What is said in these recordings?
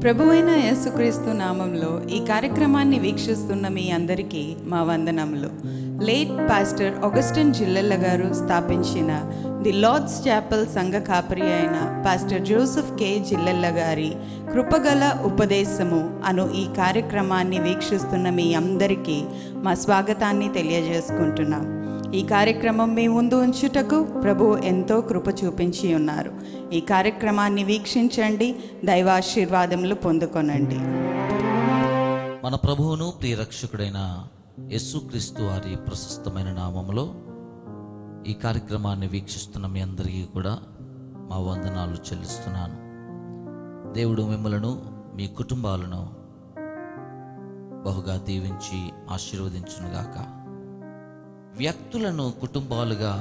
ప్రభువైన యేసుక్రీస్తు నామంలో ఈ కార్యక్రమాన్ని వీక్షిస్తున్న మీ అందరికీ మా వందనములు. లేట్ పాస్టర్ ఆగస్టిన్ జిల్లెళ్ళ గారు స్థాపించిన ది లార్డ్స్ చాపెల్ సంఘ కాపరి అయిన పాస్టర్ జోసెఫ్ కే జిల్లెళ్ళ గారి కృపగల ఉపదేశము అను ఈ కార్యక్రమాన్ని వీక్షిస్తున్న మీ అందరికీ మా స్వాగతాన్ని తెలియజేసుకుంటున్నాం. ఈ కార్యక్రమం మీ ముందు ఉంచుటకు ప్రభువు ఎంతో కృప చూపించి ఉన్నారు. ఈ కార్యక్రమాన్ని వీక్షించండి, దైవాశీర్వాదములు పొందుకొనండి. మన ప్రభువును ప్రియరక్షకుడైన యేసుక్రీస్తు వారి ప్రశస్తమైన నామములో ఈ కార్యక్రమాన్ని వీక్షిస్తున్న మీ అందరికీ కూడా మా వందనాలు చెల్లిస్తున్నాను. దేవుడు మిమ్మలను మీ కుటుంబాలను బహుగా దీవించి ఆశీర్వదించునుగాక. వ్యక్తులను కుటుంబాలుగా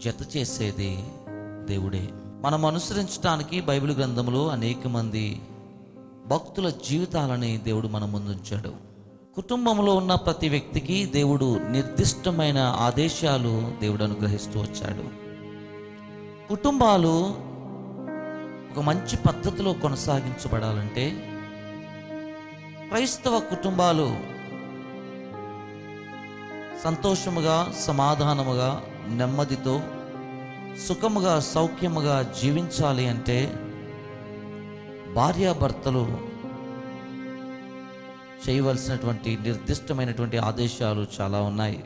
జత చేసేది దేవుడే. మనం అనుసరించడానికి బైబిల్ గ్రంథంలో అనేక మంది భక్తుల జీవితాలని దేవుడు మన ముందుంచాడు. కుటుంబంలో ఉన్న ప్రతి వ్యక్తికి దేవుడు నిర్దిష్టమైన ఆదేశాలు దేవుడు అనుగ్రహిస్తూ వచ్చాడు. కుటుంబాలు ఒక మంచి పద్ధతిలో కొనసాగించబడాలంటే క్రైస్తవ కుటుంబాలు సంతోషముగా, సమాధానముగా, నెమ్మదితో, సుఖముగా, సౌఖ్యముగా జీవించాలి అంటే భార్యాభర్తలు చేయవలసినటువంటి నిర్దిష్టమైనటువంటి ఆదేశాలు చాలా ఉన్నాయి.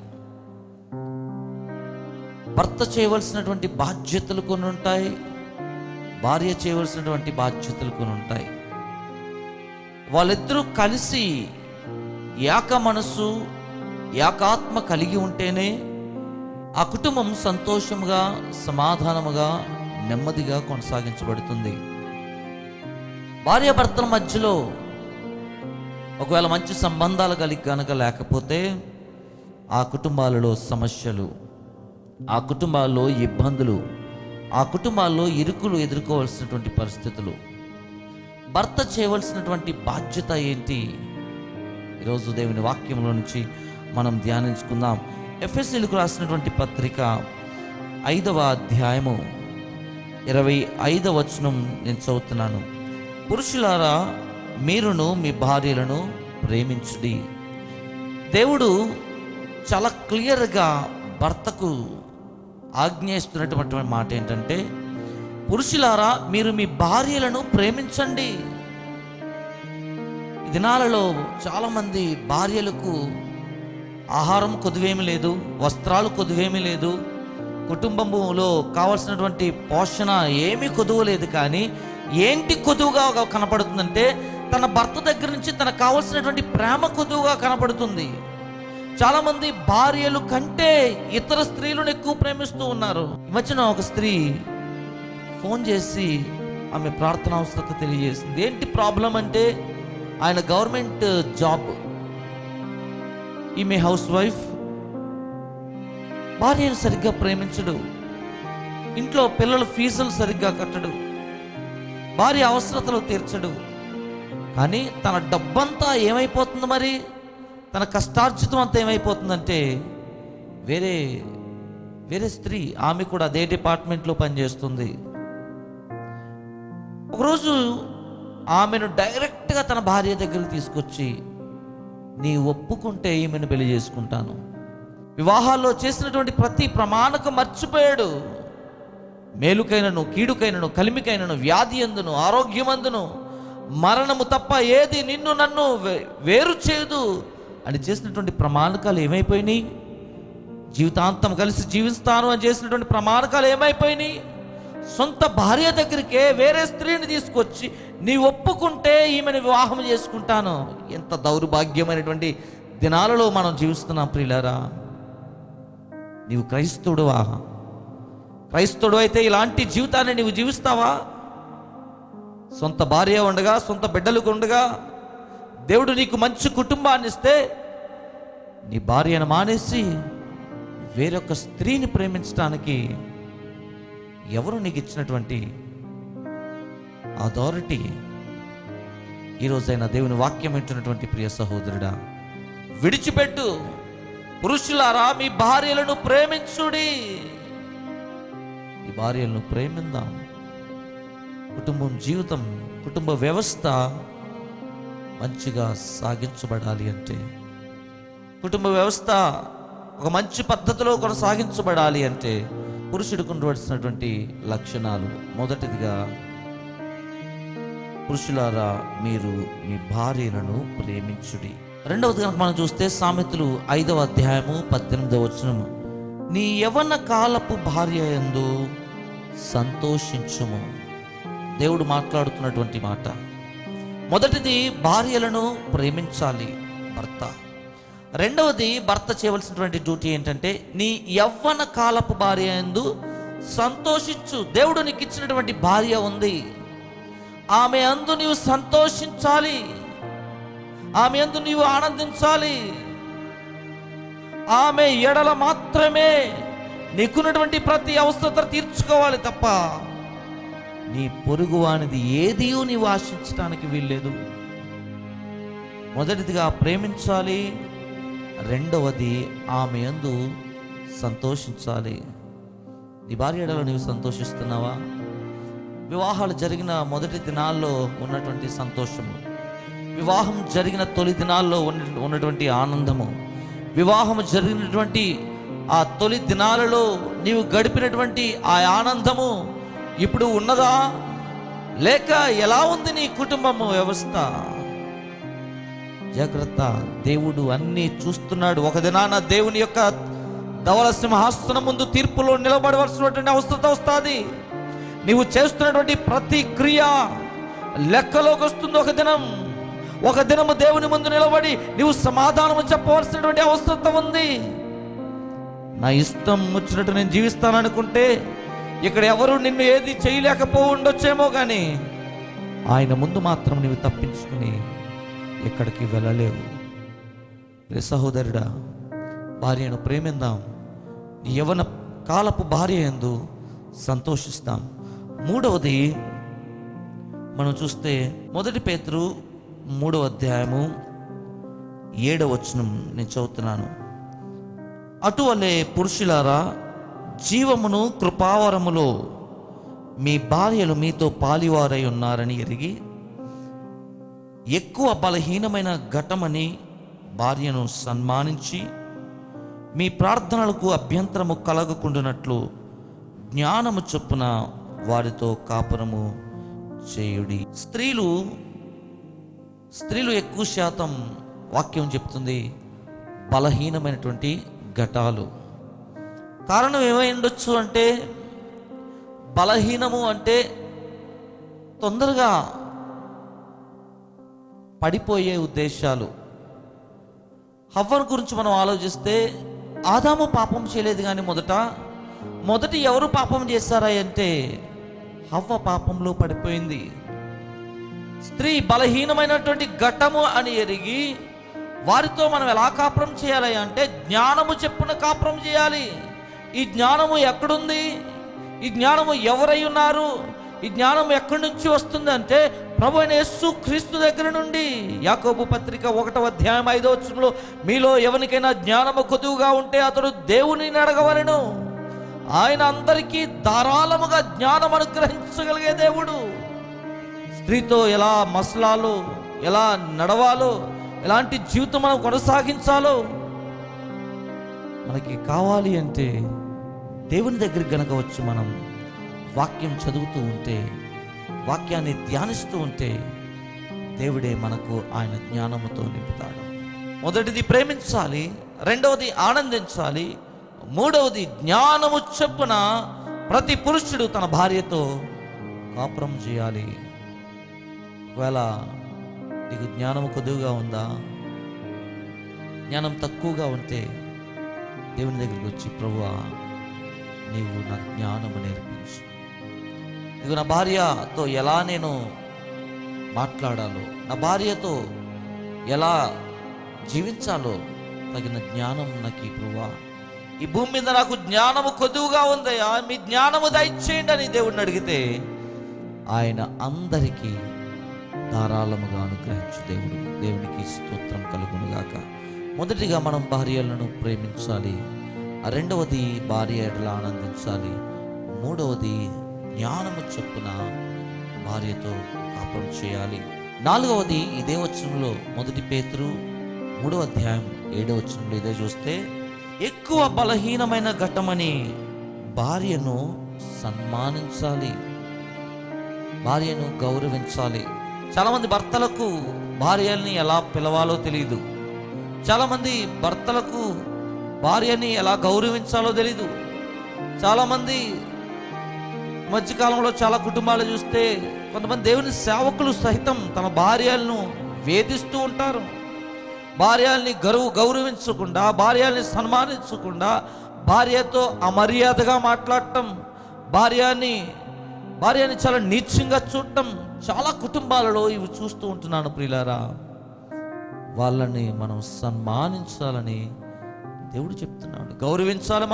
భర్త చేయవలసినటువంటి బాధ్యతలు కొన్ని ఉంటాయి, భార్య చేయవలసినటువంటి బాధ్యతలు కొన్ని ఉంటాయి. వాళ్ళిద్దరూ కలిసి ఏక మనసు, ఏకాత్మ కలిగి ఉంటేనే ఆ కుటుంబం సంతోషముగా, సమాధానముగా, నెమ్మదిగా కొనసాగించబడుతుంది. భార్యాభర్తల మధ్యలో ఒకవేళ మంచి సంబంధాలు కలిగి కనుక లేకపోతే ఆ కుటుంబాలలో సమస్యలు, ఆ కుటుంబాల్లో ఇబ్బందులు, ఆ కుటుంబాల్లో ఇరుకులు ఎదుర్కోవాల్సినటువంటి పరిస్థితులు. భర్త చేయవలసినటువంటి బాధ్యత ఏంటి? ఈరోజు దేవుని వాక్యంలో నుంచి మనం ధ్యానించుకుందాం. ఎఫెసీయులకు రాసినటువంటి పత్రిక 5వ అధ్యాయము 25వ వచనం నేను చదువుతున్నాను. పురుషులారా, మీరును మీ భార్యలను ప్రేమించుడి. దేవుడు చాలా క్లియర్గా భర్తకు ఆజ్ఞయిస్తున్నటువంటి మాట ఏంటంటే, పురుషులారా మీరు మీ భార్యలను ప్రేమించండి. ఈ దినాలలో చాలామంది భార్యలకు ఆహారం కొదువేమీ లేదు, వస్త్రాలు కొదువేమీ లేదు, కుటుంబంలో కావాల్సినటువంటి పోషణ ఏమీ కొదువు లేదు. కానీ ఏంటి కొదువుగా కనపడుతుందంటే తన భర్త దగ్గర నుంచి తనకు కావాల్సినటువంటి ప్రేమ కొదువుగా కనపడుతుంది. చాలామంది భార్యలు కంటే ఇతర స్త్రీలను ఎక్కువ ప్రేమిస్తూ ఉన్నారు. ఈ మధ్యన ఒక స్త్రీ ఫోన్ చేసి ఆమె ప్రార్థన అవసరత తెలియజేసింది. ఏంటి ప్రాబ్లం అంటే, ఆయన గవర్నమెంట్ జాబ్, ఈమె హౌస్ వైఫ్, భార్యను సరిగ్గా ప్రేమించడు, ఇంట్లో పిల్లల ఫీజులు సరిగ్గా కట్టడు, భార్య అవసరతలు తీర్చడు. కానీ తన డబ్బంతా ఏమైపోతుంది? మరి తన కష్టార్జితం అంతా ఏమైపోతుందంటే వేరే వేరే స్త్రీ, ఆమె కూడా అదే డిపార్ట్మెంట్లో పనిచేస్తుంది. ఒకరోజు ఆమెను డైరెక్ట్గా తన భార్య దగ్గరికి తీసుకొచ్చి, నీ ఒప్పుకుంటే ఈమెను పెళ్లి చేసుకుంటాను. వివాహాల్లో చేసినటువంటి ప్రతి ప్రమాణకం మర్చిపోయాడు. మేలుకైనను, కీడుకైనను, కలిమికైనను, వ్యాధి అందును, ఆరోగ్యమందును, మరణము తప్ప ఏది నిన్ను నన్ను వేరు చేయదు అని చేసినటువంటి ప్రమాణకాలు ఏమైపోయినాయి? జీవితాంతం కలిసి జీవిస్తాను అని చేసినటువంటి ప్రమాణకాలు ఏమైపోయినాయి? సొంత భార్య దగ్గరికే వేరే స్త్రీని తీసుకొచ్చి, నీ ఒప్పుకుంటే ఈమెను వివాహం చేసుకుంటాను. ఎంత దౌర్భాగ్యమైనటువంటి దినాలలో మనం జీవిస్తున్నాం ప్రియులారా. నీవు క్రైస్తవుడువా? క్రైస్తవుడు అయితే ఇలాంటి జీవితాన్ని నీవు జీవిస్తావా? సొంత భార్య ఉండగా, సొంత బిడ్డలకు ఉండగా, దేవుడు నీకు మంచి కుటుంబాన్ని ఇస్తే నీ భార్యను మానేసి వేరొక స్త్రీని ప్రేమించడానికి ఎవరు నీకు ఇచ్చినటువంటి అథారిటీ? ఈరోజైనా దేవుని వాక్యం వింటున్నటువంటి ప్రియ సహోదరుడా, విడిచిపెట్టు. పురుషులారా మీ భార్యలను ప్రేమించుడి. ఈ భార్యలను ప్రేమిందాం. కుటుంబం జీవితం కుటుంబ వ్యవస్థ మంచిగా సాగించబడాలి అంటే, కుటుంబ వ్యవస్థ ఒక మంచి పద్ధతిలో కొనసాగించబడాలి అంటే పురుషుడికి ఉండవలసినటువంటి లక్షణాలు, మొదటిదిగా పురుషులారా మీరు మీ భార్యలను ప్రేమించుడి. రెండవది కనుక మనం చూస్తే సామెతలు 5వ అధ్యాయము 18వ వచనము, నీ యవ్వన కాలపు భార్య యందు సంతోషించుము. దేవుడు మాట్లాడుతున్నటువంటి మాట. మొదటిది భార్యలను ప్రేమించాలి భర్త. రెండవది భర్త చేయవలసినటువంటి డ్యూటీ ఏంటంటే నీ యవ్వన కాలపు భార్య యందు సంతోషించు. దేవుడు నీకు ఇచ్చినటువంటి భార్య ఉంది, ఆమె అందు నీవు సంతోషించాలి, ఆమె అందు నీవు ఆనందించాలి. ఆమె ఎడల మాత్రమే నీకున్నటువంటి ప్రతి అవసరత తీర్చుకోవాలి తప్ప నీ పొరుగువానిది ఏది నీవు ఆశించడానికి వీల్లేదు. మొదటిదిగా ప్రేమించాలి, రెండవది ఆమె యందు సంతోషించాలి. నీ భార్య ఎడల నీవు సంతోషిస్తున్నావా? వివాహాలు జరిగిన మొదటి దినాల్లో ఉన్నటువంటి సంతోషము, వివాహం జరిగిన తొలి దినాల్లో ఉన్నటువంటి ఆనందము, వివాహం జరిగినటువంటి ఆ తొలి దినాలలో నీవు గడిపినటువంటి ఆ ఆనందము ఇప్పుడు ఉన్నదా? లేక ఎలా ఉంది నీ కుటుంబము వ్యవస్థ? జాగ్రత్త, దేవుడు అన్నీ చూస్తున్నాడు. ఒక దినాన దేవుని యొక్క ధవల సింహాసనం ముందు తీర్పులో నిలబడవలసినటువంటి అవసరం వస్తుంది. నీవు చేస్తున్నటువంటి ప్రతి క్రియ లెక్కలోకి వస్తుంది. ఒక దినము దేవుని ముందు నిలబడి నీవు సమాధానము చెప్పవలసినటువంటి అవసరం ఉంది. నా ఇష్టం వచ్చినట్టు నేను జీవిస్తాననుకుంటే ఇక్కడ ఎవరు నిన్ను ఏది చేయలేకపో ఉండొచ్చేమో, కానీ ఆయన ముందు మాత్రం నీవు తప్పించుకుని ఎక్కడికి వెళ్ళలేవు. రే సహోదరుడా, భార్యను ప్రేమిద్దాం, నీ యవ్వన కాలపు భార్య యందు సంతోషిస్తాం. మూడవది మనం చూస్తే 1 పేతురు 3వ అధ్యాయము 7వ వచనం నేను చదువుతున్నాను. అటువలే పురుషులారా జీవమును కృపావరములో మీ భార్యలు మీతో పాలివారై ఉన్నారని ఎరిగి ఎక్కువ బలహీనమైన ఘటమని భార్యను సన్మానించి మీ ప్రార్థనలకు అభ్యంతరము కలగకుండానట్లు జ్ఞానము చొప్పున వారితో కాపురము చేయుడి. స్త్రీలు ఎక్కువ శాతం వాక్యం చెప్తుంది బలహీనమైనటువంటి ఘటాలు. కారణం ఏమై ఉండొచ్చు అంటే, బలహీనము అంటే తొందరగా పడిపోయే ఉద్దేశాలు. హవ్వను గురించి మనం ఆలోచిస్తే ఆదాము పాపం చేయలేదు, కానీ మొదటి ఎవరు పాపం చేశారా అంటే హవ్వ పాపంలో పడిపోయింది. స్త్రీ బలహీనమైనటువంటి ఘటము అని ఎరిగి వారితో మనం ఎలా కాపురం చేయాలి అంటే జ్ఞానము చెప్పున కాపురం చేయాలి. ఈ జ్ఞానము ఎక్కడుంది? ఈ జ్ఞానము ఎవరై ఉన్నారు? ఈ జ్ఞానం ఎక్కడి నుంచి వస్తుంది అంటే ప్రభు అయిన యేసు క్రీస్తు దగ్గర నుండి. యాకోబు పత్రిక 1వ అధ్యాయం 5వ వచనంలో మీలో ఎవరికైనా జ్ఞానము కొద్దుగా ఉంటే అతడు దేవునిని అడగవలెను, ఆయన అందరికీ ధారాళముగా జ్ఞానం అనుగ్రహించగలిగే దేవుడు. స్త్రీతో ఎలా మసలాలో, ఎలా నడవాలో, ఎలాంటి జీవితం మనం కొనసాగించాలో మనకి కావాలి అంటే దేవుని దగ్గరికి గనక వచ్చి మనం వాక్యం చదువుతూ ఉంటే, వాక్యాన్ని ధ్యానిస్తూ ఉంటే దేవుడే మనకు ఆయన జ్ఞానముతో నింపుతాడు. మొదటిది ప్రేమించాలి, రెండవది ఆనందించాలి, మూడవది జ్ఞానము చొప్పున ప్రతి పురుషుడు తన భార్యతో కాపురం చేయాలి. ఒకవేళ నీకు జ్ఞానం కొద్దిగా ఉందా, జ్ఞానం తక్కువగా ఉంటే దేవుని దగ్గరికి వచ్చి ప్రభువా నీవు నా జ్ఞానము నేర్పించు, ఇదిగో నా భార్యతో ఎలా నేను మాట్లాడాలో, నా భార్యతో ఎలా జీవించాలో తగిన జ్ఞానం నాకు ప్రభువా, ఈ భూమి మీద నాకు జ్ఞానము కొద్దుగా ఉందయ్యా, మీ జ్ఞానము దయచేయండి అని దేవుడిని అడిగితే ఆయన అందరికీ ధారాళముగా అనుగ్రహించు దేవుడు. దేవునికి స్తోత్రం కలుగునుగాక. మొదటిగా మనం భార్యలను ప్రేమించాలి, రెండవది భార్య ఎడల ఆనందించాలి, మూడవది జ్ఞానము చొప్పున భార్యతో కాపురం చేయాలి. నాలుగవది ఇదే వచనంలో, మొదటి పేతురు 3వ అధ్యాయం 7వ వచనంలో ఇదే చూస్తే, ఎక్కువ బలహీనమైన ఘట్టమని భార్యను సన్మానించాలి, భార్యను గౌరవించాలి. చాలామంది భర్తలకు భార్యల్ని ఎలా పిలవాలో తెలియదు. చాలామంది భర్తలకు భార్యని ఎలా గౌరవించాలో తెలీదు. చాలామంది మధ్యకాలంలో చాలా కుటుంబాలు చూస్తే కొంతమంది దేవుని సేవకులు సహితం తమ భార్యలను వేధిస్తూ ఉంటారు. భార్యల్ని గౌరవించకుండా, భార్యల్ని సన్మానించకుండా, భార్యతో అమర్యాదగా మాట్లాడటం, భార్యని చాలా నీచంగా చూడటం చాలా కుటుంబాలలో ఇవి చూస్తూ ఉంటున్నాను ప్రియులారా. వాళ్ళని మనం సన్మానించాలని దేవుడు చెప్తున్నాడు. గౌరవించాలి.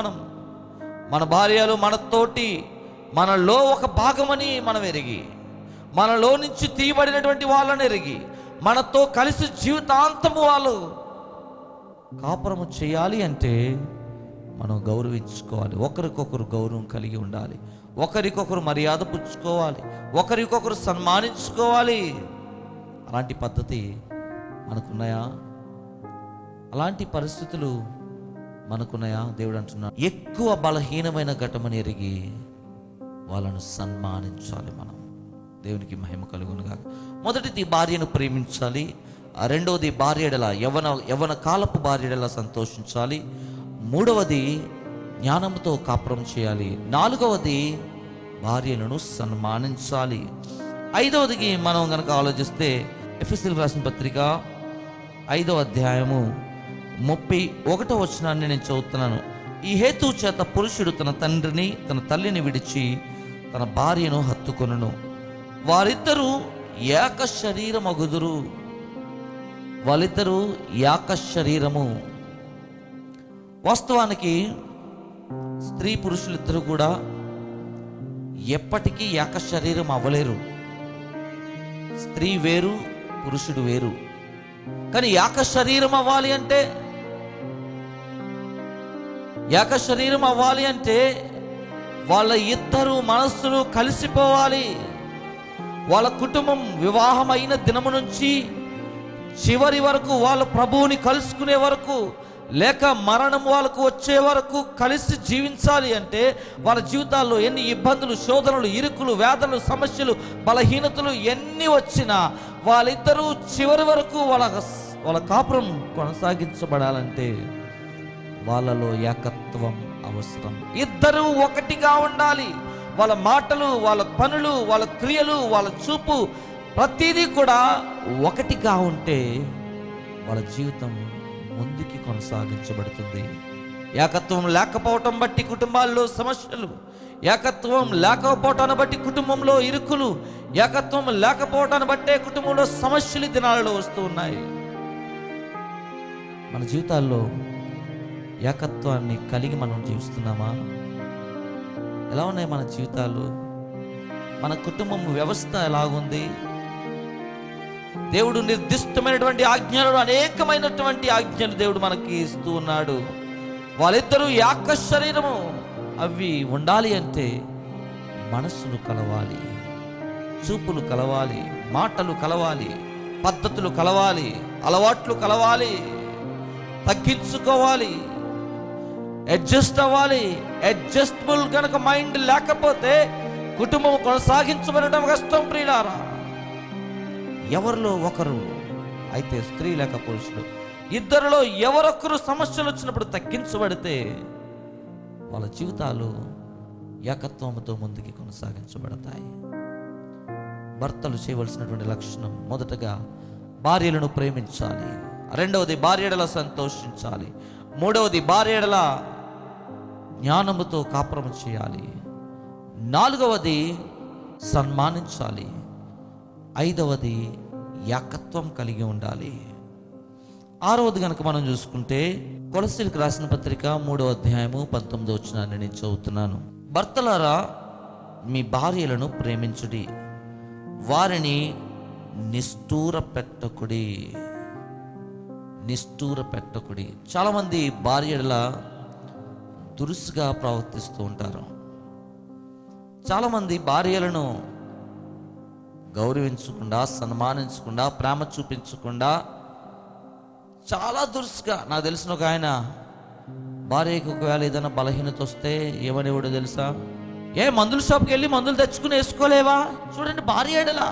మన భార్యలు మనతోటి, మనలో ఒక భాగమని మనం ఎరిగి, మనలో నుంచి తీయబడినటువంటి వాళ్ళని ఎరిగి, మనతో కలిసి జీవితాంతము వాళ్ళు కాపురము చేయాలి అంటే మనం గౌరవించుకోవాలి. ఒకరికొకరు గౌరవం కలిగి ఉండాలి, ఒకరికొకరు మర్యాద పుచ్చుకోవాలి, ఒకరికొకరు సన్మానించుకోవాలి. అలాంటి పద్ధతి మనకున్నాయా? అలాంటి పరిస్థితులు మనకున్నాయా? దేవుడు అంటున్నాడు, ఎక్కువ బలహీనమైన ఘటమని ఎరిగి వాళ్ళను సన్మానించాలి. మనం దేవునికి మహిమ కలుగునుగా. మొదటిది భార్యను ప్రేమించాలి. రెండవది భార్య ఎడల, యవ్వన కాలపు భార్య ఎడల సంతోషించాలి. మూడవది జ్ఞానంతో కాపురం చేయాలి. నాలుగవది భార్యలను సన్మానించాలి. ఐదవదికి మనం కనుక ఆలోచిస్తే, ఎఫెసీయులకు రాసిన పత్రిక 5వ అధ్యాయము 31వ వచనాన్ని నేను చదువుతున్నాను. ఈ హేతు చేత పురుషుడు తన తండ్రిని తన తల్లిని విడిచి తన భార్యను హత్తుకొనును, వారిద్దరూ ఏక శరీరమగుదురు. వాళ్ళిద్దరూ ఏక శరీరము. వాస్తవానికి స్త్రీ పురుషులిద్దరూ కూడా ఎప్పటికీ ఏక శరీరం అవ్వలేరు. స్త్రీ వేరు, పురుషుడు వేరు. కానీ ఏక శరీరం అవ్వాలి అంటే వాళ్ళ ఇద్దరు మనస్సులు కలిసిపోవాలి. వాళ్ళ కుటుంబం వివాహం అయిన దినము నుంచి చివరి వరకు, వాళ్ళ ప్రభువుని కలుసుకునే వరకు, లేక మరణం వాళ్ళకు వచ్చే వరకు కలిసి జీవించాలి అంటే వాళ్ళ జీవితాల్లో ఎన్ని ఇబ్బందులు, శోధనలు, ఇరుకులు, వేదనలు, సమస్యలు, బలహీనతలు ఎన్ని వచ్చినా వాళ్ళిద్దరూ చివరి వరకు వాళ్ళ కాపురం కొనసాగించబడాలంటే వాళ్ళలో ఏకత్వం అవసరం. ఇద్దరూ ఒకటిగా ఉండాలి. వాళ్ళ మాటలు, వాళ్ళ పనులు, వాళ్ళ క్రియలు, వాళ్ళ చూపు, ప్రతిదీ కూడా ఒకటిగా ఉంటే వాళ్ళ జీవితం ముందుకి కొనసాగించబడుతుంది. ఏకత్వం లేకపోవటం బట్టి కుటుంబాల్లో సమస్యలు, ఏకత్వం లేకపోవటాన్ని బట్టి కుటుంబంలో ఇరుకులు, ఏకత్వం లేకపోవటాన్ని బట్టే కుటుంబంలో సమస్యలు దినాలలో వస్తూ ఉన్నాయి. మన జీవితాల్లో ఏకత్వాన్ని కలిగి మనం జీవిస్తున్నామా? ఎలా ఉన్నాయి మన జీవితాలు? మన కుటుంబం వ్యవస్థ ఎలాగుంది? దేవుడు నిర్దిష్టమైనటువంటి ఆజ్ఞలు, అనేకమైనటువంటి ఆజ్ఞలు దేవుడు మనకి ఇస్తూ ఉన్నాడు. వాళ్ళిద్దరూ ఏక శరీరము. అవి ఉండాలి అంటే మనస్సులు కలవాలి, చూపులు కలవాలి, మాటలు కలవాలి, పద్ధతులు కలవాలి, అలవాట్లు కలవాలి, తగ్గించుకోవాలి, అడ్జస్ట్ అవ్వాలి. అడ్జస్టబుల్ కనుక మైండ్ లేకపోతే కుటుంబం కొనసాగించబడటం కష్టం ప్రియులారా. ఎవరిలో ఒకరు, అయితే స్త్రీ లేక పురుషుడు, ఇద్దరిలో ఎవరొకరు సమస్యలు వచ్చినప్పుడు తగ్గించబడితే వాళ్ళ జీవితాలు ఏకత్వంతో ముందుకి కొనసాగించబడతాయి. భర్తలు చేయవలసినటువంటి లక్షణం, మొదటగా భార్యలను ప్రేమించాలి. రెండవది భార్య ఎడల సంతోషించాలి. మూడవది భార్య ఎడల జ్ఞానముతో కాపురం చేయాలి. నాలుగవది సన్మానించాలి. ఐదవది ఏకత్వం కలిగి ఉండాలి. ఆరవది కనుక మనం చూసుకుంటే, కొలస్సీలకు రాసిన పత్రిక 3వ అధ్యాయము 19వ వచనాన్ని నేను చదువుతున్నాను. భర్తలారా, మీ భార్యలను ప్రేమించుడి, వారిని నిష్ఠూర పెట్టకుడి. చాలామంది భార్యల దురుసుగా ప్రవర్తిస్తూ ఉంటారు. చాలామంది భార్యలను గౌరవించకుండా, సన్మానించకుండా, ప్రేమ చూపించకుండా చాలా దురుసుగా. నాకు తెలిసిన ఒక ఆయన భార్యకి ఒకవేళ ఏదైనా బలహీనత వస్తే ఏమనేవాడో తెలుసా? మందుల షాప్కి వెళ్ళి మందులు తెచ్చుకుని వేసుకోలేవా? చూడండి, భార్య ఎడల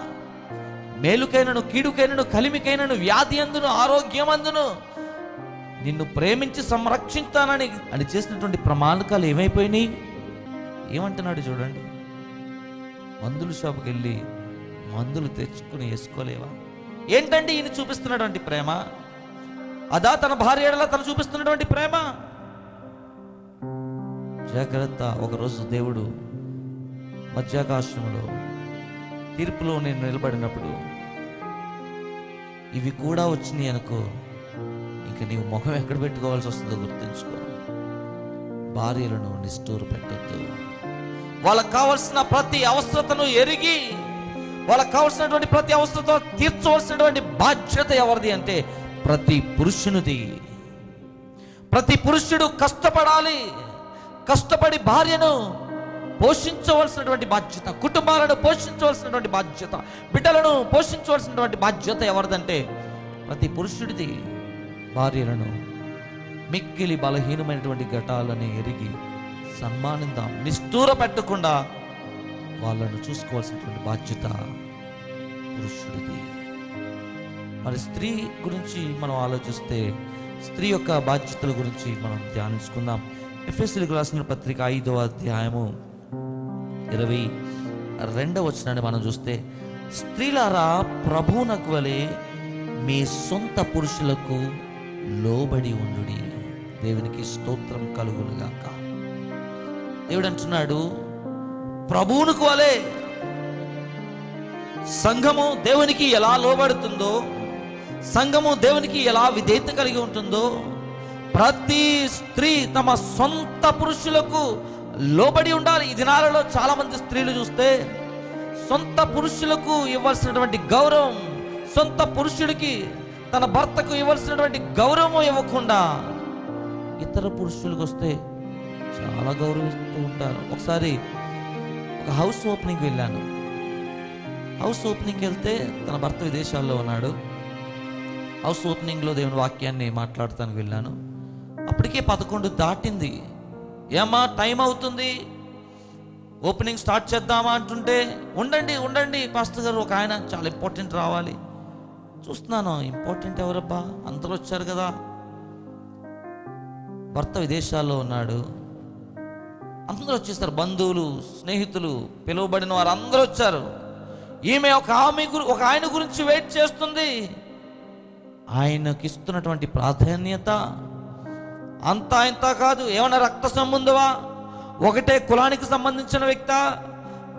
మేలుకైనను, కీడుకైనను, కలిమికైనను, వ్యాధి అందును, ఆరోగ్యం అందును నిన్ను ప్రేమించి సంరక్షిస్తానని అని చేసినటువంటి ప్రమాణకాలు ఏమైపోయినాయి? ఏమంటున్నాడు చూడండి, మందుల షాప్కి వెళ్ళి మందులు తెచ్చుకుని వేసుకోలేవా? ఏంటండి ఈయన చూపిస్తున్నటువంటి ప్రేమ? అదా తన భార్య ఎడల తను చూపిస్తున్నటువంటి ప్రేమ? జాగ్రత్త. ఒకరోజు దేవుడు మధ్యాకాశంలో తీర్పులో నేను నిలబడినప్పుడు ఇవి కూడా వచ్చినాయి అనుకో, ఇంక నీవు ముఖం ఎక్కడ పెట్టుకోవాల్సి వస్తుందో గుర్తుంచుకో. భార్యలను నిష్ఠూరు పెట్టొద్దు. వాళ్ళకు కావలసిన ప్రతి అవసరతను ఎరిగి, వాళ్ళకు కావలసినటువంటి ప్రతి అవసరత తీర్చవలసినటువంటి బాధ్యత ఎవరిది అంటే ప్రతి పురుషునిది. ప్రతి పురుషుడు కష్టపడాలి. కష్టపడి భార్యను పోషించవలసినటువంటి బాధ్యత, కుటుంబాలను పోషించవలసినటువంటి బాధ్యత, బిడ్డలను పోషించవలసినటువంటి బాధ్యత ఎవరిదంటే ప్రతి పురుషుడిది. భార్యలను మిక్కిలి బలహీనమైనటువంటి ఘటాలని ఎరిగి సన్మానిద్దాం. నిష్ఠూర పెట్టకుండా వాళ్ళను చూసుకోవాల్సినటువంటి బాధ్యత పురుషుడిది. మరి స్త్రీ గురించి మనం ఆలోచిస్తే స్త్రీ యొక్క బాధ్యతల గురించి మనం ధ్యానించుకుందాం. ఎఫెసీయులకు రాసిన పత్రిక 5వ అధ్యాయము 22వ వచనాన్ని మనం చూస్తే, స్త్రీలారా ప్రభువునకు వలె మీ సొంత పురుషులకు లోబడి ఉండుడి. దేవునికి స్తోత్రం కలుగునుగాక. దేవుడు అంటున్నాడు, ప్రభువునకు వలె సంఘము దేవునికి ఎలా లోబడుతుందో, సంఘము దేవునికి ఎలా విధేయత కలిగి ఉంటుందో, ప్రతి స్త్రీ తమ సొంత పురుషులకు లోబడి ఉండాలి. ఈ దినాలలో చాలా మంది స్త్రీలు చూస్తే సొంత పురుషులకు ఇవ్వాల్సినటువంటి గౌరవం, సొంత పురుషుడికి తన భర్తకు ఇవ్వాల్సినటువంటి గౌరవం ఇవ్వకుండా ఇతర పురుషులకు వస్తే చాలా గౌరవిస్తూ ఉంటారు. ఒకసారి ఒక హౌస్ ఓపెనింగ్కి వెళ్ళాను. హౌస్ ఓపెనింగ్కి వెళ్తే తన భర్త విదేశాల్లో ఉన్నాడు. హౌస్ ఓపెనింగ్లో దేవుని వాక్యాన్ని మాట్లాడటానికి వెళ్ళాను. అప్పటికే 11 దాటింది. ఏమా టైం అవుతుంది, ఓపెనింగ్ స్టార్ట్ చేద్దామా అంటుంటే, ఉండండి పాస్టర్ గారు, ఒక ఆయన చాలా ఇంపార్టెంట్ రావాలి. చూస్తున్నాను, ఇంపార్టెంట్ ఎవరబ్బా, అందరూ వచ్చారు కదా. భర్త విదేశాల్లో ఉన్నాడు. అందరూ వచ్చేసారు, బంధువులు, స్నేహితులు, పిలువబడిన వారు అందరూ వచ్చారు. ఈమె ఒక ఆయన గురించి వెయిట్ చేస్తుంది. ఆయనకి ఇస్తున్నటువంటి ప్రాధాన్యత అంతా ఇంత కాదు. ఏమన్నా రక్త సంబంధమా, ఒకటే కులానికి సంబంధించిన వ్యక్తా,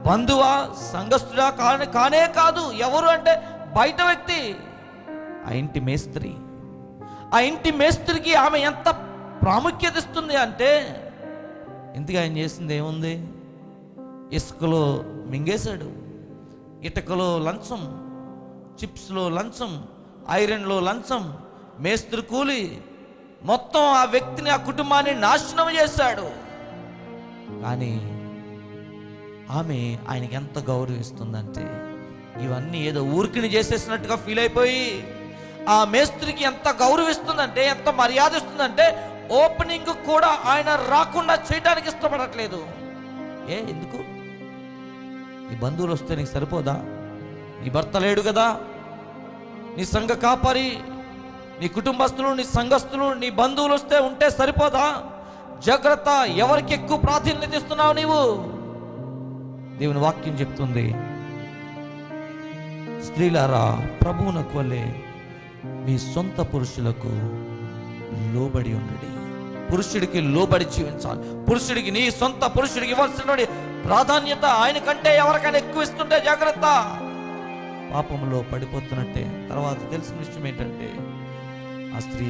బంధువా, సంఘస్థుడా కానే కాదు. ఎవరు అంటే బయట వ్యక్తి, ఆ ఇంటి మేస్త్రి. ఆ ఇంటి మేస్త్రికి ఆమె ఎంత ప్రాముఖ్యత ఇస్తుంది అంటే, ఇంతగా ఆయన చేసింది ఏముంది? ఇసుకలో మింగేశాడు, ఇటుకలో లంచం, చిప్స్లో లంచం, ఐరన్లో లంచం, మేస్త్రి కూలి, మొత్తం ఆ వ్యక్తిని, ఆ కుటుంబాన్ని నాశనం చేశాడు. కానీ ఆమె ఆయనకి ఎంత గౌరవిస్తుందంటే, ఇవన్నీ ఏదో ఊరికిని చేసేసినట్టుగా ఫీల్ అయిపోయి ఆ మేస్త్రికి ఎంత గౌరవిస్తుందంటే, ఎంత మర్యాద ఇస్తుందంటే, ఓపెనింగ్ కూడా ఆయన రాకుండా చేయడానికి ఇష్టపడట్లేదు. ఎందుకు? నీ బంధువులు వస్తే నీకు సరిపోదా? నీ భర్త లేడు కదా, నీ సంఘ కాపరి, నీ కుటుంబస్తులు, నీ సంఘస్థులు, నీ బంధువులు వస్తే ఉంటే సరిపోదా? జాగ్రత్త, ఎవరికి ఎక్కువ ప్రాధాన్యత ఇస్తున్నావు నీవు? దేవుని వాక్యం చెప్తుంది, స్త్రీలారా ప్రభువునకు వలె మీ సొంత పురుషులకు లోబడి ఉండండి. పురుషుడికి లోబడి జీవించాలి. పురుషుడికి, నీ సొంత పురుషుడికి ఇవ్వాల్సినటువంటి ప్రాధాన్యత ఆయన కంటే ఎవరికైనా ఎక్కువ ఇస్తుంటే జాగ్రత్త, పాపంలో పడిపోతున్నట్టే. తర్వాత తెలిసిన విషయం ఏంటంటే, ఆ స్త్రీ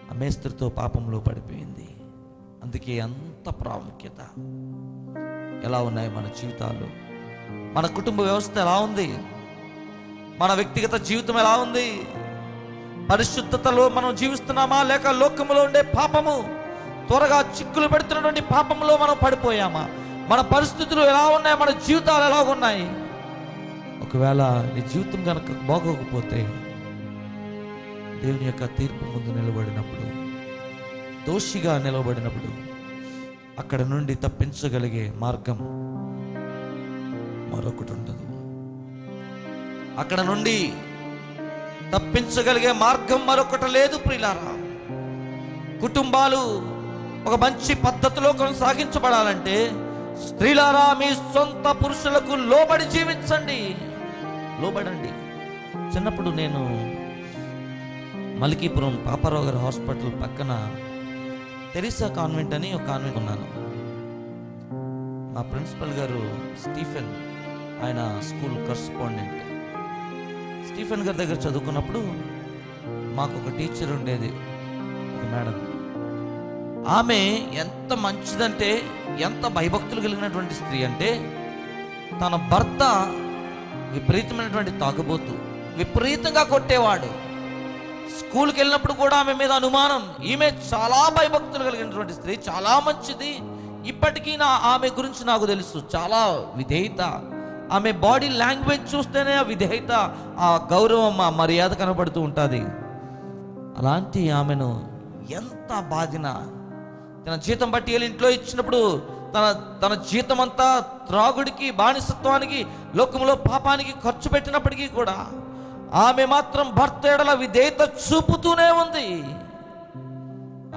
ఆ మేస్త్రితో పాపంలో పడిపోయింది. అందుకే అంత ప్రాముఖ్యత. ఎలా ఉన్నాయి మన జీవితాలు? మన కుటుంబ వ్యవస్థ ఎలా ఉంది? మన వ్యక్తిగత జీవితం ఎలా ఉంది? పరిశుద్ధతలో మనం జీవిస్తున్నామా, లేక లోకములో ఉండే పాపము త్వరగా చిక్కులు పెడుతున్నటువంటి పాపంలో మనం పడిపోయామా? మన పరిస్థితులు ఎలా ఉన్నాయి? మన జీవితాలు ఎలా ఉన్నాయి? ఒకవేళ నీ జీవితం కనుక బాగోకపోతే దేవుని యొక్క తీర్పు ముందు నిలబడినప్పుడు, దోషిగా నిలబడినప్పుడు అక్కడ నుండి తప్పించగలిగే మార్గం మరొకటి ఉండదు. అక్కడ నుండి తప్పించగలిగే మార్గం మరొకటి లేదు ప్రియులారా. కుటుంబాలు ఒక మంచి పద్ధతిలో కొనసాగించబడాలంటే స్త్రీలారా మీ సొంత పురుషులకు లోబడి జీవించండి, లోబడండి. చిన్నప్పుడు నేను మలికీపురం పాపారావు గారి హాస్పిటల్ పక్కన తెరిసా కాన్వెంట్ అని ఒక కాన్వెంట్ ఉన్నాను. మా ప్రిన్సిపల్ గారు స్టీఫెన్, ఆయన స్కూల్ కరస్పాండెంట్. స్టీఫెన్ గారి దగ్గర చదువుకున్నప్పుడు మాకు ఒక టీచర్ ఉండేది, ఒక మేడం. ఆమె ఎంత మంచిదంటే, ఎంత భయభక్తులు కలిగినటువంటి స్త్రీ అంటే, తన భర్త విపరీతమైనటువంటి తాగుబోతు, విపరీతంగా కొట్టేవాడు. స్కూల్కి వెళ్ళినప్పుడు కూడా ఆమె మీద అనుమానం. ఈమె చాలా భయభక్తులు కలిగినటువంటి స్త్రీ, చాలా మంచిది. ఇప్పటికీ ఆమె గురించి నాకు తెలుసు. చాలా విధేయత, ఆమె బాడీ లాంగ్వేజ్ చూస్తేనే ఆ విధేయత, ఆ గౌరవం, ఆ మర్యాద కనబడుతూ ఉంటుంది. అలాంటి ఆమెను ఎంత బాధినా, తన జీతం బట్టి వెళ్ళి ఇంట్లో ఇచ్చినప్పుడు తన జీతం అంతా త్రాగుడికి, బానిసత్వానికి, లోకంలో పాపానికి ఖర్చు పెట్టినప్పటికీ కూడా ఆమె మాత్రం భర్త ఎడల విధేయత చూపుతూనే ఉంది.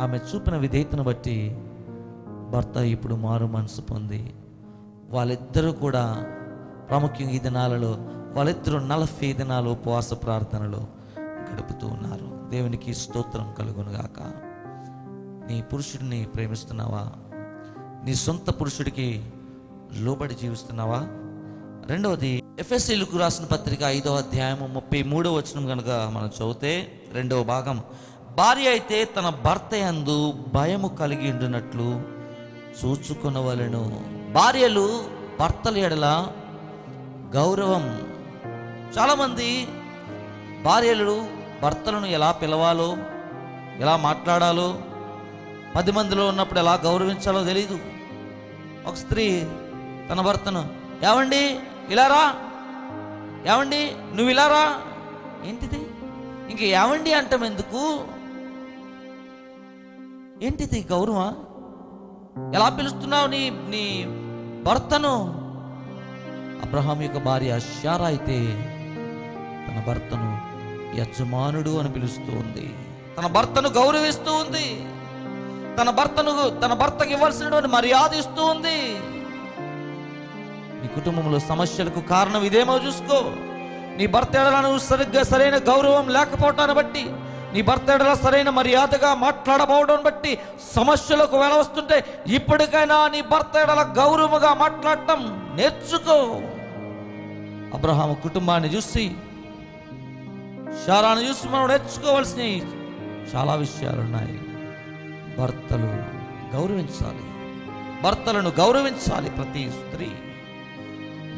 ఆమె చూపిన విధేయతను బట్టి భర్త ఇప్పుడు మారు మనసు పొంది వాళ్ళిద్దరూ కూడా ప్రాముఖ్యంగా ఈ దినాలలో వాళ్ళిద్దరూ 40 దినాలు ఉపవాస ప్రార్థనలు గడుపుతూ ఉన్నారు. దేవునికి స్తోత్రం కలుగునుగాక. నీ పురుషుడిని ప్రేమిస్తున్నావా? నీ సొంత పురుషుడికి లోబడి జీవిస్తున్నావా? రెండవది, ఎఫెసీయులకు రాసిన పత్రిక 5వ అధ్యాయము 33వ వచనం కనుక మనం చదివితే, 2వ భాగం, భార్య అయితే తన భర్త యందు భయము కలిగి ఉండునట్లు చూచుకొనవలెను. భార్యలు భర్తల ఎడల గౌరవం. చాలామంది భార్యలు భర్తలను ఎలా పిలవాలో, ఎలా మాట్లాడాలో, 10 మందిలో ఉన్నప్పుడు ఎలా గౌరవించాలో తెలీదు. ఒక స్త్రీ తన భర్తను, ఏవండి ఇలారా, ఏవండి నువ్వు ఇలారా, ఏంటిది ఇంక ఏవండి అంటాం ఎందుకు? ఏంటిది గౌరవా? ఎలా పిలుస్తున్నావు నీ భర్తను? అబ్రహాం యొక్క భార్య శారా అయితే తన భర్తను యజమానుడు అని పిలుస్తూ ఉంది. తన భర్తను గౌరవిస్తూ ఉంది. తన భర్తకి ఇవ్వాల్సినటువంటి మర్యాద ఇస్తూ ఉంది. నీ కుటుంబంలో సమస్యలకు కారణం ఇదేమో చూసుకో. నీ భర్త ఎడల నువ్వు సరైన గౌరవం లేకపోవటాన్ని బట్టి, నీ భర్త ఎడల సరైన మర్యాదగా మాట్లాడబోవడం బట్టి సమస్యలకు వెల వస్తుంటే, ఇప్పటికైనా నీ భర్త ఎడల గౌరవముగా మాట్లాడటం నేర్చుకో. అబ్రహాము కుటుంబాన్ని చూసి, శారాను చూసి మనం నేర్చుకోవాల్సిన చాలా విషయాలున్నాయి. భర్తలను గౌరవించాలి ప్రతి స్త్రీ.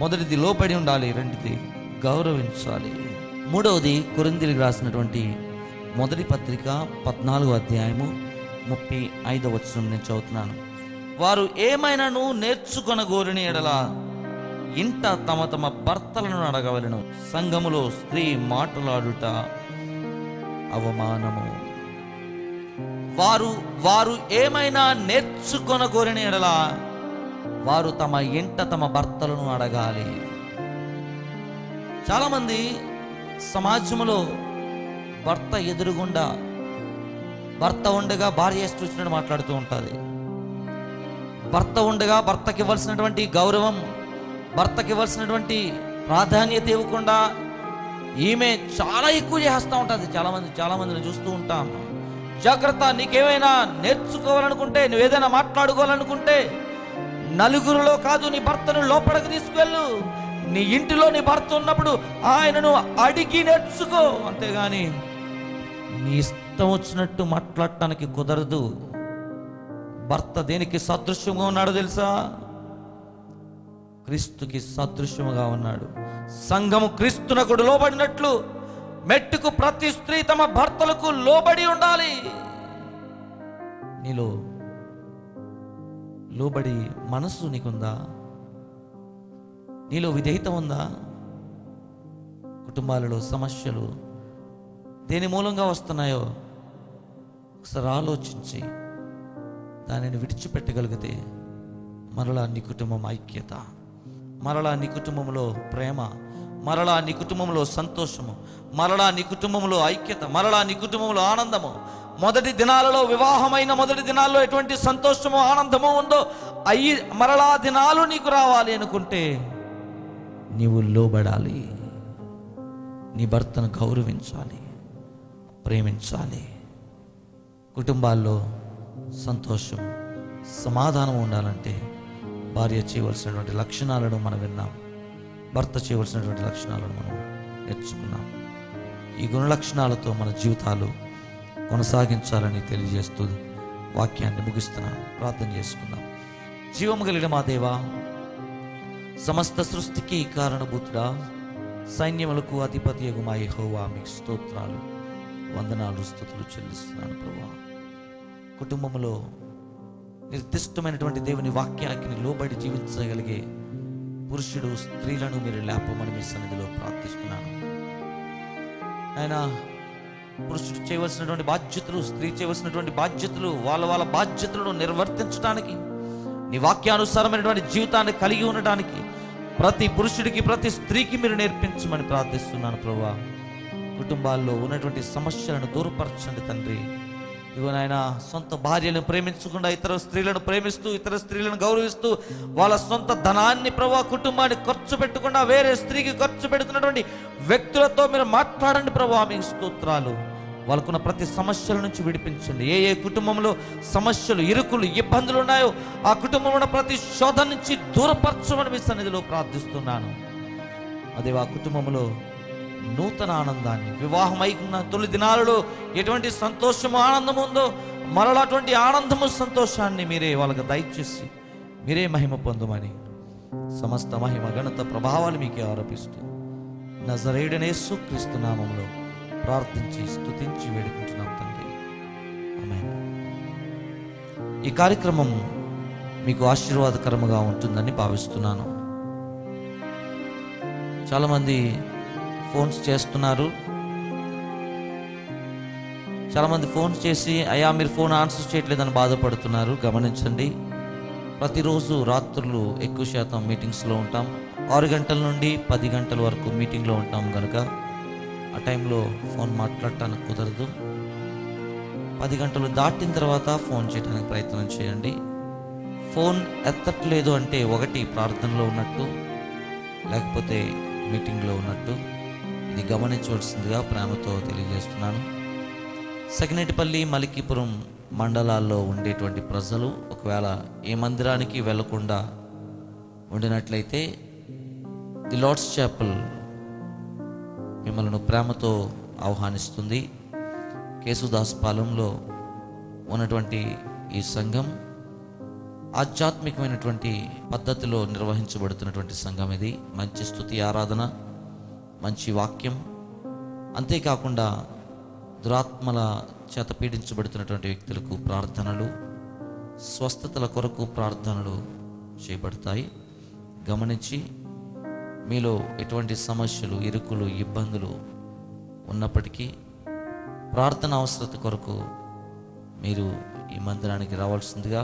మొదటిది లోబడి ఉండాలి, రెండోది గౌరవించాలి. మూడవది కొరింథీయులకు రాసినటువంటి మొదటి పత్రిక 14వ అధ్యాయము 35వ వచనం నేను చదువుతున్నాను. వారు ఏమైనాను నేర్చుకొనగోరిన ఎడల ఇంట తమ తమ భర్తలను అడగవలెను. సంఘములో స్త్రీ మాట్లాడుట అవమానము. వారు ఏమైనా నేర్చుకొనగోరిన ఎడల వారు తమ ఇంట తమ భర్తలను అడగాలి. చాలామంది సమాజంలో భర్త ఎదురుగుండా, భర్త ఉండగా భార్య చూసినట్టు మాట్లాడుతూ ఉంటుంది. భర్త ఉండగా భర్తకి ఇవ్వాల్సినటువంటి గౌరవం, భర్తకి ఇవ్వాల్సినటువంటి ప్రాధాన్యత ఇవ్వకుండా ఈమె చాలా ఎక్కువ చేస్తూ ఉంటుంది. చాలా మందిని చూస్తూ ఉంటాం. జాగ్రత్త, నీకేమైనా నేర్చుకోవాలనుకుంటే, నువ్వేదైనా మాట్లాడుకోవాలనుకుంటే నలుగురిలో కాదు, నీ భర్తను లోపలికి తీసుకువెళ్ళు. నీ ఇంటిలో నీ భర్త ఉన్నప్పుడు ఆయనను అడిగి నేర్చుకో. అంతేగాని నీ ఇష్టం వచ్చినట్టు మాట్లాడటానికి కుదరదు. భర్త దేనికి సదృశ్యంగా ఉన్నాడో తెలుసా? క్రీస్తుకి సదృశ్యముగా ఉన్నాడు. సంఘము క్రీస్తునకు లోబడినట్లు మెట్టుకు ప్రతి స్త్రీ తమ భర్తలకు లోబడి ఉండాలి. నీలో లోబడి మనసు నీకుందా? నీలో విధేయత ఉందా? కుటుంబాలలో సమస్యలు దేని మూలంగా వస్తున్నాయో ఒకసారి ఆలోచించి దానిని విడిచిపెట్టగలిగితే మరలా నీ కుటుంబం ఐక్యత, మరలా నీ కుటుంబంలో ప్రేమ, మరలా నీ కుటుంబంలో సంతోషము, మరలా నీ కుటుంబంలో ఐక్యత, మరలా నీ కుటుంబంలో ఆనందము. మొదటి దినాలలో, వివాహమైన మొదటి దినాల్లో ఎటువంటి సంతోషము ఆనందము ఉందో మరలా దినాలు నీకు రావాలి అనుకుంటే నీవు లోబడాలి, నీ భర్తను గౌరవించాలి, ప్రేమించాలి. కుటుంబాల్లో సంతోషం, సమాధానం ఉండాలంటే భార్య చేయవలసినటువంటి లక్షణాలను మనం విన్నాం, భర్త చేయవలసినటువంటి లక్షణాలను మనం నేర్చుకున్నాం. ఈ గుణలక్షణాలతో మన జీవితాలు కొనసాగించాలని తెలియజేస్తూ వాక్యాన్ని ముగిస్తున్నాను. ప్రార్థన చేసుకుందాం. జీవము కలిగిన మా దేవా, సమస్త సృష్టికి కారణభూతుడా, సైన్యములకు అధిపతియగు మా యెహోవా, మీకు స్తోత్రాలు, వందనాలు, స్తుతులు చెల్లిస్తున్నాను ప్రభువా. కుటుంబంలో నిర్దిష్టమైనటువంటి దేవుని వాక్యానికి లోబడి జీవించగలిగే పురుషుడు, స్త్రీలను మీరు లేపమని మీ సన్నిధిలో ప్రార్థిస్తున్నాను. ఆయన పురుషుడు చేయవలసినటువంటి బాధ్యతలు, స్త్రీ చేయవలసినటువంటి బాధ్యతలు, వాళ్ళ బాధ్యతలను నిర్వర్తించడానికి, నీ వాక్యానుసారమైనటువంటి జీవితాన్ని కలిగి ఉండడానికి ప్రతి పురుషుడికి, ప్రతి స్త్రీకి మీరు నేర్పించమని ప్రార్థిస్తున్నాను ప్రభువా. కుటుంబాల్లో ఉన్నటువంటి సమస్యలను దూరపరచండి తండ్రి. ఇదిగో నాయన, సొంత భార్యలను ప్రేమించకుండా ఇతర స్త్రీలను ప్రేమిస్తూ, ఇతర స్త్రీలను గౌరవిస్తూ, వాళ్ళ సొంత ధనాన్ని ప్రభువా కుటుంబాన్ని ఖర్చు పెట్టకుండా వేరే స్త్రీకి ఖర్చు పెడుతున్నటువంటి వ్యక్తులతో మీరు మాట్లాడండి ప్రభువా. మీకు స్తోత్రాలు. వాళ్ళకున్న ప్రతి సమస్యల నుంచి విడిపించండి. ఏ కుటుంబంలో సమస్యలు, ఇరుకులు, ఇబ్బందులు ఉన్నాయో ఆ కుటుంబంలో ప్రతి శోధన నుంచి దూరపరచమని మీ సన్నిధిలో ప్రార్థిస్తున్నాను. అదే ఆ కుటుంబంలో నూతన ఆనందాన్ని, వివాహమైకున్న తొలి దినాలలో ఎటువంటి సంతోషము, ఆనందము ఉందో మరలా అటువంటి ఆనందము, సంతోషాన్ని మీరే వాళ్ళకి దయచేసి మీరే మహిమ పొందమని సమస్త మహిమ, ఘనత, ప్రభావాలు మీకే ఆరోపిస్తూ నజరేయుడైన యేసుక్రీస్తు నామములో ప్రార్థించి స్తుతించి వేడుకుంటున్నాం తండ్రి. ఆమేన్. ఈ కార్యక్రమం మీకు ఆశీర్వాదకరముగా ఉంటుందని భావిస్తున్నాను. చాలామంది ఫోన్స్ చేస్తున్నారు. చాలామంది ఫోన్స్ చేసి అయ్యా మీరు ఫోన్ ఆన్సర్ చేయట్లేదని బాధపడుతున్నారు. గమనించండి, ప్రతిరోజు రాత్రులు ఎక్కువ శాతం మీటింగ్స్లో ఉంటాం. 6 గంటల నుండి 10 గంటల వరకు మీటింగ్లో ఉంటాం కనుక ఆ టైంలో ఫోన్ మాట్లాడటానికి కుదరదు. 10 గంటలు దాటిన తర్వాత ఫోన్ చేయడానికి ప్రయత్నం చేయండి. ఫోన్ ఎత్తట్లేదు అంటే ఒకటి ప్రార్థనలో ఉన్నట్టు, లేకపోతే మీటింగ్లో ఉన్నట్టు. ఇది గమనించవలసిందిగా ప్రేమతో తెలియజేస్తున్నాను. సకినేటిపల్లి, మలికీపురం మండలాల్లో ఉండేటువంటి ప్రజలు ఒకవేళ ఏ మందిరానికి వెళ్లకుండా ఉండినట్లయితే ది లార్డ్స్ చాపెల్ మిమ్మల్ని ప్రేమతో ఆహ్వానిస్తుంది. కేశుదాస్ పాలెంలో ఉన్నటువంటి ఈ సంఘం ఆధ్యాత్మికమైనటువంటి పద్ధతిలో నిర్వహించబడుతున్నటువంటి సంఘం. ఇది మంచి స్తుతి, ఆరాధన, మంచి వాక్యం, అంతేకాకుండా దురాత్మల చేత పీడించబడుతున్నటువంటి వ్యక్తులకు ప్రార్థనలు, స్వస్థతల కొరకు ప్రార్థనలు చేయబడతాయి. గమనించి మీలో ఎటువంటి సమస్యలు, ఇరుకులు, ఇబ్బందులు ఉన్నప్పటికీ ప్రార్థన అవసరత కొరకు మీరు ఈ మందిరానికి రావాల్సిందిగా,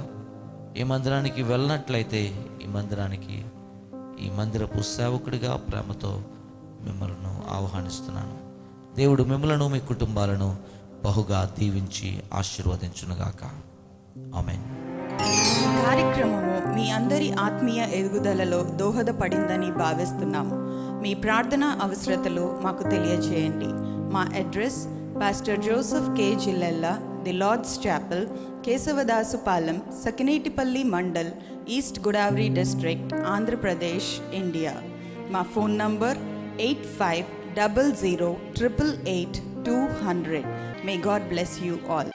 ఈ మందిరానికి వెళ్ళినట్లయితే ఈ మందిరపు సేవకుడిగా ప్రేమతో మిమ్మల్ని ఆహ్వానిస్తున్నాను. దేవుడు మిమ్మలను, మీ కుటుంబాలను బహుగా దీవించి ఆశీర్వదించునుగాక. ఆమేన్. ఈ కార్యక్రమము మీ అందరి ఆత్మీయ ఎదుగుదలలో దోహదపడిందని భావిస్తున్నాము. మీ ప్రార్థన అవసరతలు మాకు తెలియజేయండి. మా address pastor Joseph K Jillella, the Lord's chapel, Kesavadasupalem, Sakinetipalli mandal, east Godavari district, Andhra Pradesh, India. మా phone number 8500888200. May God bless you all.